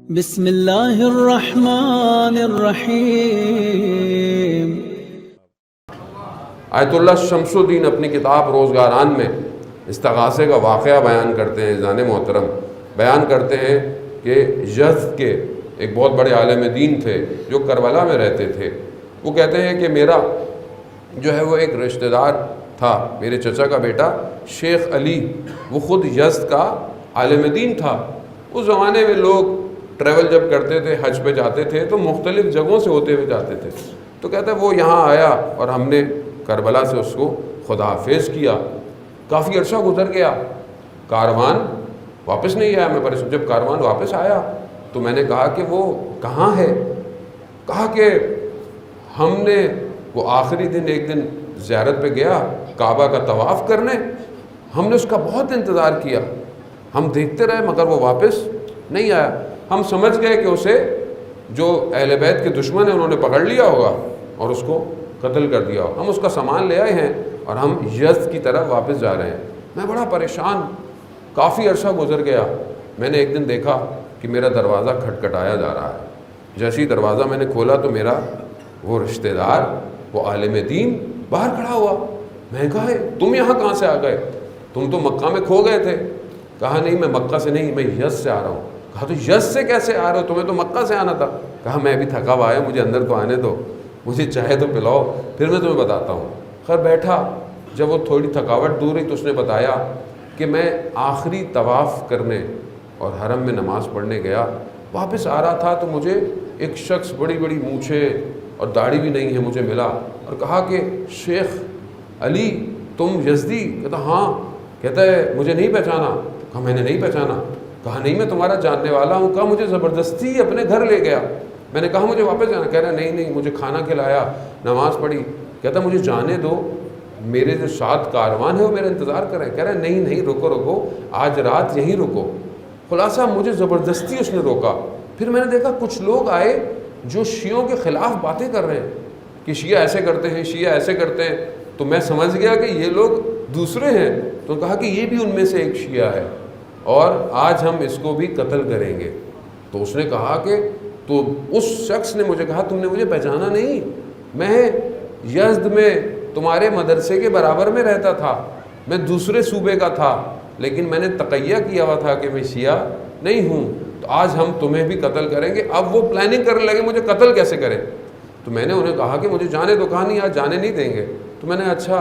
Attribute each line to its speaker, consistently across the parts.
Speaker 1: بسم اللہ الرحمن الرحیم۔
Speaker 2: آیت اللہ شمس الدین اپنی کتاب روزگاران میں استغاثے کا واقعہ بیان کرتے ہیں۔ عزیزان محترم بیان کرتے ہیں کہ یزد کے ایک بہت بڑے عالم دین تھے جو کربلا میں رہتے تھے۔ وہ کہتے ہیں کہ میرا جو ہے وہ ایک رشتہ دار تھا، میرے چچا کا بیٹا شیخ علی، وہ خود یزد کا عالم دین تھا۔ اس زمانے میں لوگ ٹریول جب کرتے تھے، حج پہ جاتے تھے تو مختلف جگہوں سے ہوتے ہوئے جاتے تھے۔ تو کہتا ہے وہ یہاں آیا اور ہم نے کربلا سے اس کو خدا حافظ کیا۔ کافی عرصہ گزر گیا، کاروان واپس نہیں آیا۔ میں پریشان، جب کاروان واپس آیا تو میں نے کہا کہ وہ کہاں ہے؟ کہا کہ ہم نے وہ آخری دن ایک دن زیارت پہ گیا کعبہ کا طواف کرنے، ہم نے اس کا بہت انتظار کیا، ہم دیکھتے رہے مگر وہ واپس نہیں آیا۔ ہم سمجھ گئے کہ اسے جو اہل بیت کے دشمن ہیں انہوں نے پکڑ لیا ہوگا اور اس کو قتل کر دیا ہوگا۔ ہم اس کا سامان لے آئے ہیں اور ہم یزد کی طرف واپس جا رہے ہیں۔ میں بڑا پریشان، کافی عرصہ گزر گیا۔ میں نے ایک دن دیکھا کہ میرا دروازہ کھٹکھٹایا جا رہا ہے۔ جیسے ہی دروازہ میں نے کھولا تو میرا وہ رشتہ دار، وہ عالم دین باہر کھڑا ہوا۔ میں کہا تم یہاں کہاں سے آ گئے؟ تم تو مکہ میں کھو گئے تھے۔ کہا نہیں، میں مکہ سے نہیں، میں یزد سے آ رہا ہوں۔ کہا تو یزد سے کیسے آ رہے ہو؟ تمہیں تو مکہ سے آنا تھا۔ کہا میں ابھی تھکا ہوا آیا، مجھے اندر تو آنے دو، مجھے چائے تو پلاؤ، پھر میں تمہیں بتاتا ہوں۔ خیر بیٹھا، جب وہ تھوڑی تھکاوٹ دور ہوئی تو اس نے بتایا کہ میں آخری طواف کرنے اور حرم میں نماز پڑھنے گیا، واپس آ رہا تھا تو مجھے ایک شخص بڑی بڑی مونچھیں اور داڑھی بھی نہیں ہے مجھے ملا اور کہا کہ شیخ علی تم یزدی؟ کہتا ہاں۔ کہتا ہے مجھے نہیں پہچانا؟ کہا میں نے نہیں پہچانا۔ کہا نہیں، میں تمہارا جاننے والا ہوں۔ کہا مجھے زبردستی اپنے گھر لے گیا۔ میں نے کہا مجھے واپس جانا۔ کہہ رہا نہیں، مجھے کھانا کھلایا، نماز پڑھی۔ کہتا مجھے جانے دو، میرے جو ساتھ کاروان ہے وہ میرا انتظار کر رہے ہیں۔ کہہ رہا نہیں، رکو، آج رات یہیں رکو۔ خلاصہ مجھے زبردستی اس نے روکا۔ پھر میں نے دیکھا کچھ لوگ آئے جو شیعوں کے خلاف باتیں کر رہے ہیں کہ شیعہ ایسے کرتے ہیں، شیعہ ایسے کرتے ہیں۔ تو میں سمجھ گیا کہ یہ لوگ دوسرے ہیں، تو کہا کہ یہ بھی ان میں سے ایک شیعہ ہے اور آج ہم اس کو بھی قتل کریں گے۔ تو اس نے کہا کہ تو اس شخص نے مجھے کہا تم نے مجھے پہچانا نہیں، میں یزد میں تمہارے مدرسے کے برابر میں رہتا تھا، میں دوسرے صوبے کا تھا، لیکن میں نے تقیہ کیا ہوا تھا کہ میں شیعہ نہیں ہوں، تو آج ہم تمہیں بھی قتل کریں گے۔ اب وہ پلاننگ کرنے لگے مجھے قتل کیسے کریں۔ تو میں نے انہیں کہا کہ مجھے جانے دو۔ کہا نہیں، آج جانے نہیں دیں گے۔ تو میں نے اچھا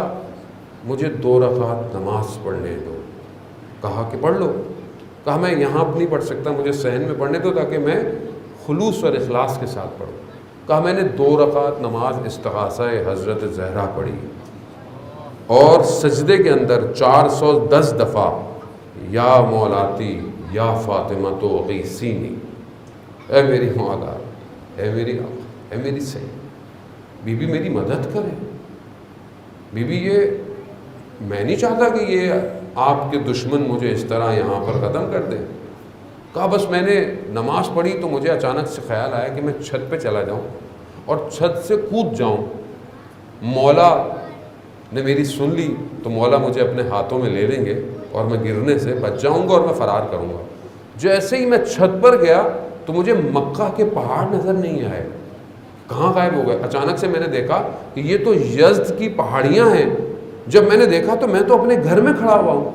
Speaker 2: مجھے 2 رکعت نماز پڑھنے دو۔ کہا کہ پڑھ لو۔ کہا میں یہاں نہیں پڑھ سکتا، مجھے صحن میں پڑھنے دو تاکہ میں خلوص اور اخلاص کے ساتھ پڑھوں۔ کہا میں نے 2 رکعت نماز استغاثہ حضرت زہرا پڑھی اور سجدے کے اندر 410 دفعہ یا مولاتی یا فاطمہ تو غیثینی، اے میری مولا، اے میری آقا، اے میری سید، بی بی میری مدد کرے۔ بی بی یہ میں نہیں چاہتا کہ یہ آپ کے دشمن مجھے اس طرح یہاں پر ختم کر دیں۔ کہا بس میں نے نماز پڑھی تو مجھے اچانک سے خیال آیا کہ میں چھت پہ چلا جاؤں اور چھت سے کود جاؤں۔ مولا نے میری سن لی تو مولا مجھے اپنے ہاتھوں میں لے لیں گے اور میں گرنے سے بچ جاؤں گا اور میں فرار کروں گا۔ جیسے ہی میں چھت پر گیا تو مجھے مکہ کے پہاڑ نظر نہیں آئے، کہاں غائب ہو گئے۔ اچانک سے میں نے دیکھا کہ یہ تو یزد کی پہاڑیاں ہیں۔ جب میں نے دیکھا تو میں تو اپنے گھر میں کھڑا ہوا ہوں۔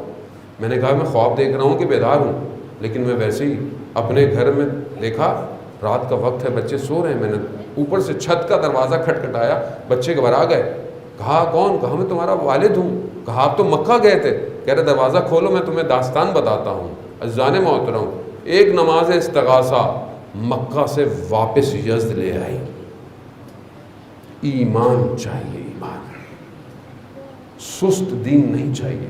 Speaker 2: میں نے کہا میں خواب دیکھ رہا ہوں کہ بیدار ہوں، لیکن میں ویسے ہی اپنے گھر میں دیکھا رات کا وقت ہے، بچے سو رہے ہیں۔ میں نے اوپر سے چھت کا دروازہ کھٹکھٹایا، بچے گھبرا گئے۔ کہا کون؟ کہا میں تمہارا والد ہوں۔ کہا آپ تو مکہ گئے تھے۔ کہہ رہے دروازہ کھولو، میں تمہیں داستان بتاتا ہوں۔ عزیزان محترم، ایک نماز استغاثہ مکہ سے واپس یزد لے آئی۔ ایمان چاہیے، ایمان، سست دین نہیں چاہیے۔